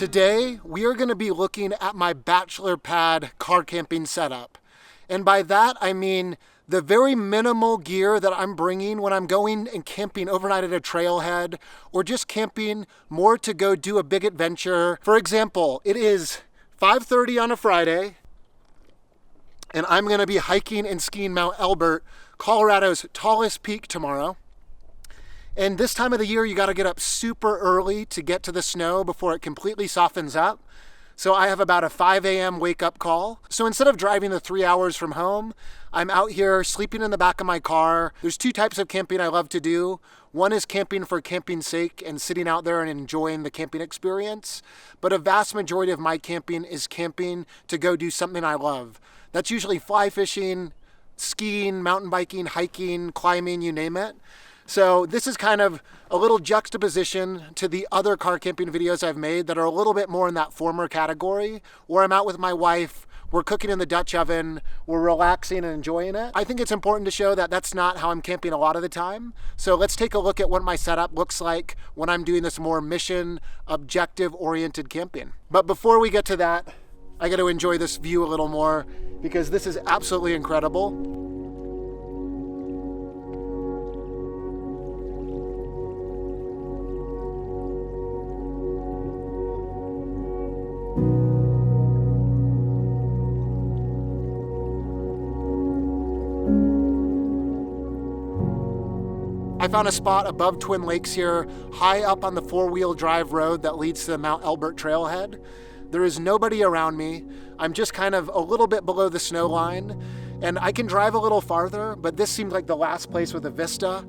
Today, we are going to be looking at my Bachelor pad car camping setup. And by that, I mean the very minimal gear that I'm bringing when I'm going and camping overnight at a trailhead or just camping more to go do a big adventure. For example, it is 5:30 on a Friday, and I'm going to be hiking and skiing Mount Elbert, Colorado's tallest peak tomorrow. And this time of the year, you got to get up super early to get to the snow before it completely softens up. So I have about a 5 a.m. wake up call. So instead of driving the 3 hours from home, I'm out here sleeping in the back of my car. There's two types of camping I love to do. One is camping for camping's sake and sitting out there and enjoying the camping experience. But a vast majority of my camping is camping to go do something I love. That's usually fly fishing, skiing, mountain biking, hiking, climbing, you name it. So this is kind of a little juxtaposition to the other car camping videos I've made that are a little bit more in that former category, where I'm out with my wife, we're cooking in the Dutch oven, we're relaxing and enjoying it. I think it's important to show that that's not how I'm camping a lot of the time. So let's take a look at what my setup looks like when I'm doing this more mission, objective-oriented camping. But before we get to that, I got to enjoy this view a little more because this is absolutely incredible. I found a spot above Twin Lakes here, high up on the four-wheel drive road that leads to the Mount Elbert trailhead. There is nobody around me. I'm just kind of a little bit below the snow line, and I can drive a little farther, but this seemed like the last place with a vista.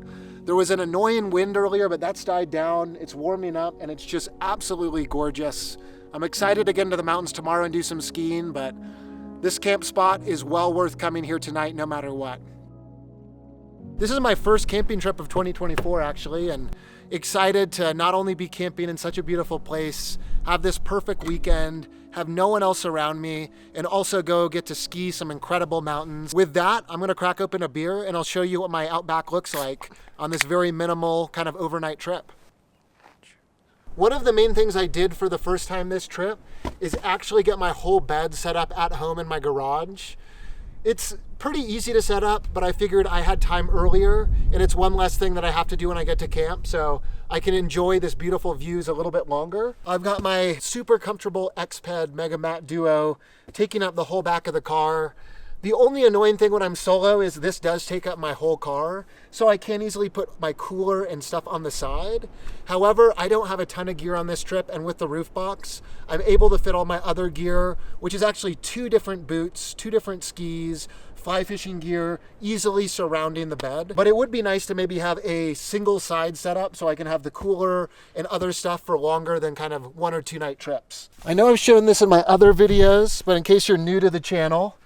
There was an annoying wind earlier, but that's died down. It's warming up, and it's just absolutely gorgeous. I'm excited to get into the mountains tomorrow and do some skiing, but this camp spot is well worth coming here tonight no matter what. This is my first camping trip of 2024 actually, and excited to not only be camping in such a beautiful place, have this perfect weekend, have no one else around me, and also go get to ski some incredible mountains. With that, I'm gonna crack open a beer and I'll show you what my Outback looks like on this very minimal kind of overnight trip. One of the main things I did for the first time this trip is actually get my whole bed set up at home in my garage. It's pretty easy to set up, but I figured I had time earlier and it's one less thing that I have to do when I get to camp, so I can enjoy this beautiful views a little bit longer. I've got my super comfortable X-Ped Mega Mat Duo taking up the whole back of the car. The only annoying thing when I'm solo is this does take up my whole car, so I can't easily put my cooler and stuff on the side. However, I don't have a ton of gear on this trip, and with the Roofbox, I'm able to fit all my other gear, which is actually 2 different boots, 2 different skis, fly fishing gear, easily surrounding the bed. But it would be nice to maybe have a single side setup so I can have the cooler and other stuff for longer than kind of 1 or 2 night trips. I know I've shown this in my other videos, but in case you're new to the channel,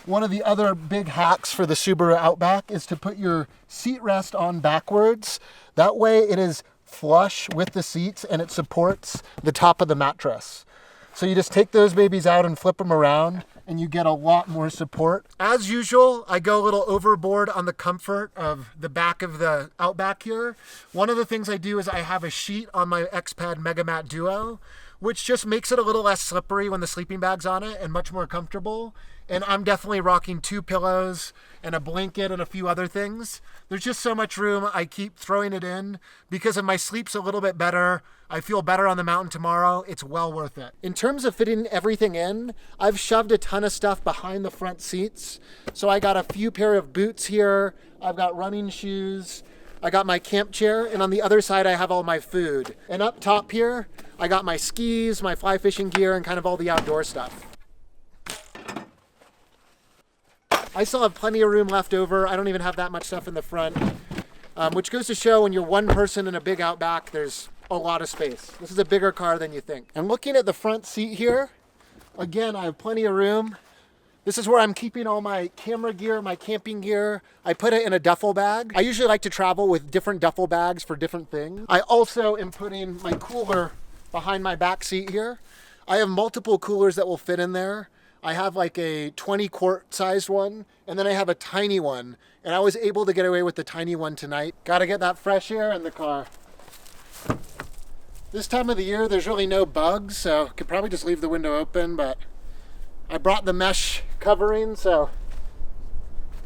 one of the other big hacks for the Subaru Outback is to put your seat rest on backwards. That way it is flush with the seats and it supports the top of the mattress. So you just take those babies out and flip them around and you get a lot more support. As usual, I go a little overboard on the comfort of the back of the Outback here. One of the things I do is I have a sheet on my X-Ped Mega Mat Duo, which just makes it a little less slippery when the sleeping bag's on it and much more comfortable. And I'm definitely rocking 2 pillows and a blanket and a few other things. There's just so much room. I keep throwing it in because if my sleep's a little bit better, I feel better on the mountain tomorrow. It's well worth it. In terms of fitting everything in, I've shoved a ton of stuff behind the front seats. So I got a few pair of boots here. I've got running shoes. I got my camp chair, and on the other side, I have all my food. And up top here, I got my skis, my fly fishing gear, and kind of all the outdoor stuff. I still have plenty of room left over. I don't even have that much stuff in the front, which goes to show when you're one person in a big Outback, there's a lot of space. This is a bigger car than you think. And looking at the front seat here, again, I have plenty of room. This is where I'm keeping all my camera gear, my camping gear. I put it in a duffel bag. I usually like to travel with different duffel bags for different things. I also am putting my cooler behind my back seat here. I have multiple coolers that will fit in there. I have like a 20-quart sized one, and then I have a tiny one. And I was able to get away with the tiny one tonight. Got to get that fresh air in the car. This time of the year, there's really no bugs, so I could probably just leave the window open, but I brought the mesh covering, so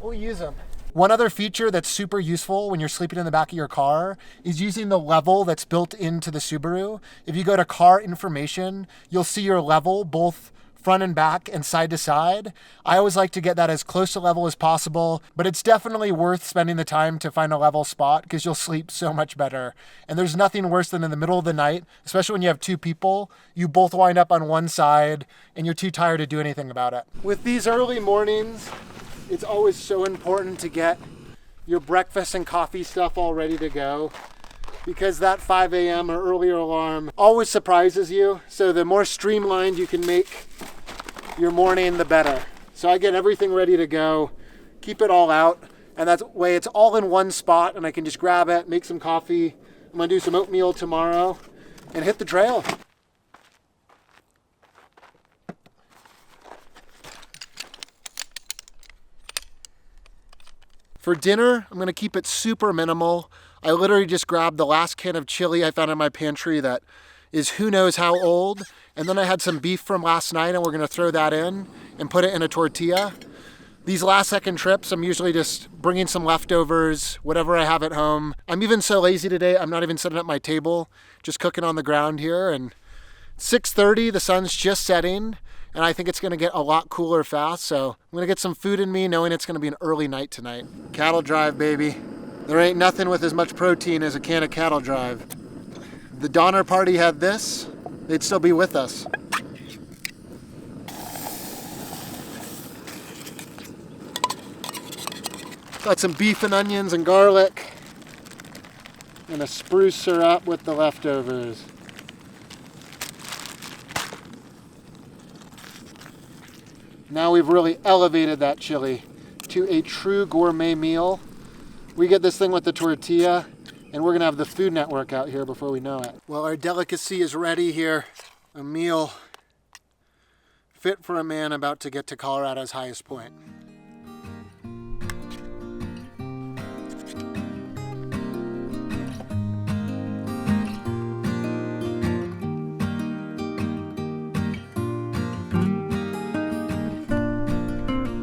we'll use them. One other feature that's super useful when you're sleeping in the back of your car is using the level that's built into the Subaru. If you go to car information, you'll see your level both front and back and side to side. I always like to get that as close to level as possible, but it's definitely worth spending the time to find a level spot because you'll sleep so much better. And there's nothing worse than in the middle of the night, especially when you have two people, you both wind up on one side and you're too tired to do anything about it. With these early mornings, it's always so important to get your breakfast and coffee stuff all ready to go, because that 5 a.m. or earlier alarm always surprises you. So the more streamlined you can make your morning, the better. So I get everything ready to go, keep it all out, and that way it's all in one spot and I can just grab it, make some coffee. I'm gonna do some oatmeal tomorrow and hit the trail. For dinner, I'm gonna keep it super minimal. I literally just grabbed the last can of chili I found in my pantry that is who knows how old. And then I had some beef from last night and we're gonna throw that in and put it in a tortilla. These last second trips, I'm usually just bringing some leftovers, whatever I have at home. I'm even so lazy today, I'm not even setting up my table, just cooking on the ground here. And 6:30, the sun's just setting, and I think it's gonna get a lot cooler fast. So I'm gonna get some food in me knowing it's gonna be an early night tonight. Cattle drive, baby. There ain't nothing with as much protein as a can of cattle drive. If the Donner Party had this, they'd still be with us. Got some beef and onions and garlic and a spruce her up with the leftovers. Now we've really elevated that chili to a true gourmet meal. We get this thing with the tortilla, and we're gonna have the Food Network out here before we know it. Well, our delicacy is ready here. A meal fit for a man about to get to Colorado's highest point.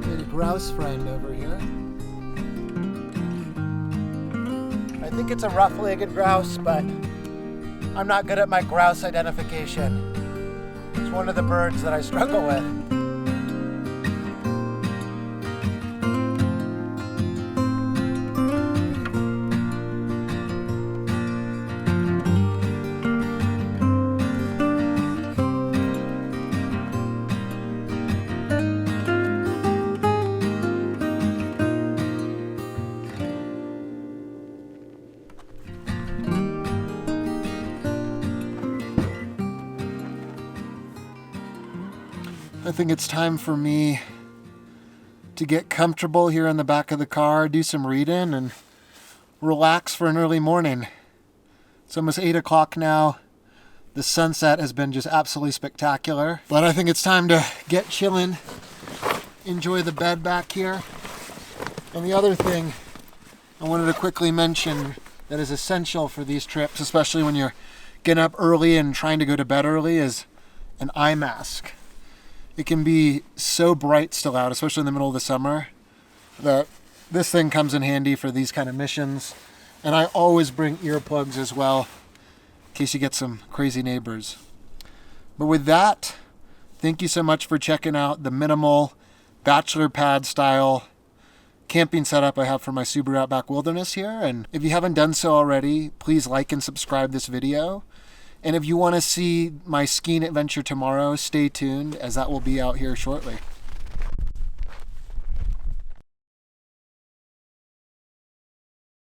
Got a grouse friend over here. I think it's a rough-legged grouse, but I'm not good at my grouse identification. It's one of the birds that I struggle with. I think it's time for me to get comfortable here in the back of the car, do some reading, and relax for an early morning. It's almost 8 o'clock now. The sunset has been just absolutely spectacular. But I think it's time to get chilling, enjoy the bed back here. And the other thing I wanted to quickly mention that is essential for these trips, especially when you're getting up early and trying to go to bed early, is an eye mask. It can be so bright still out, especially in the middle of the summer, that this thing comes in handy for these kind of missions. And I always bring earplugs as well, in case you get some crazy neighbors. But with that, thank you so much for checking out the minimal Bachelor pad style camping setup I have for my Subaru Outback Wilderness here. And if you haven't done so already, please like and subscribe this video. And if you want to see my skiing adventure tomorrow, stay tuned, as that will be out here shortly.